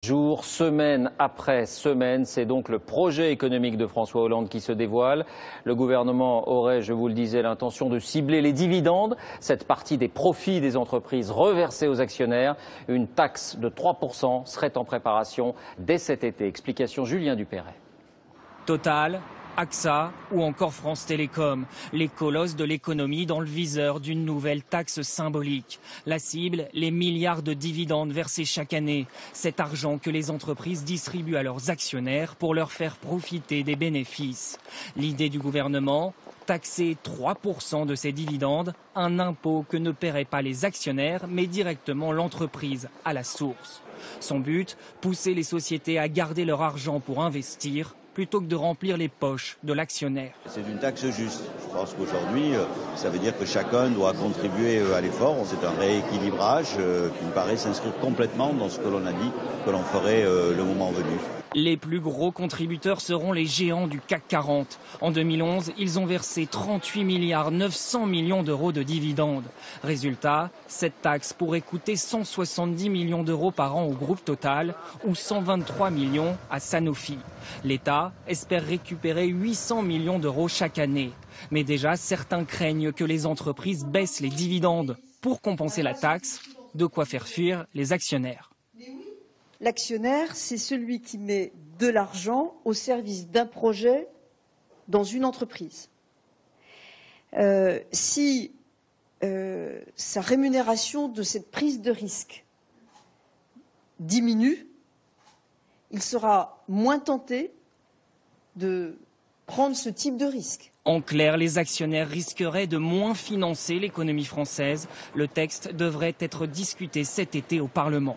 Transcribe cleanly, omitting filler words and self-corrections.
Jour, semaine après semaine, c'est donc le projet économique de François Hollande qui se dévoile. Le gouvernement aurait, je vous le disais, l'intention de cibler les dividendes, cette partie des profits des entreprises reversés aux actionnaires. Une taxe de 3% serait en préparation dès cet été. Explication Julien Dupéret. Total, AXA ou encore France Télécom, les colosses de l'économie dans le viseur d'une nouvelle taxe symbolique. La cible, les milliards de dividendes versés chaque année. Cet argent que les entreprises distribuent à leurs actionnaires pour leur faire profiter des bénéfices. L'idée du gouvernement, taxer 3% de ces dividendes, un impôt que ne paieraient pas les actionnaires mais directement l'entreprise à la source. Son but, pousser les sociétés à garder leur argent pour investir plutôt que de remplir les poches de l'actionnaire. C'est une taxe juste. Je pense qu'aujourd'hui, ça veut dire que chacun doit contribuer à l'effort. C'est un rééquilibrage qui me paraît s'inscrire complètement dans ce que l'on a dit que l'on ferait le moment venu. Les plus gros contributeurs seront les géants du CAC 40. En 2011, ils ont versé 38 milliards 900 millions d'euros de dividendes. Résultat, cette taxe pourrait coûter 170 millions d'euros par an au groupe Total ou 123 millions à Sanofi. L'État espère récupérer 800 millions d'euros chaque année. Mais déjà, certains craignent que les entreprises baissent les dividendes pour compenser la taxe, de quoi faire fuir les actionnaires. L'actionnaire, c'est celui qui met de l'argent au service d'un projet dans une entreprise. Si sa rémunération de cette prise de risque diminue, il sera moins tenté de prendre ce type de risque. En clair, les actionnaires risqueraient de moins financer l'économie française. Le texte devrait être discuté cet été au Parlement.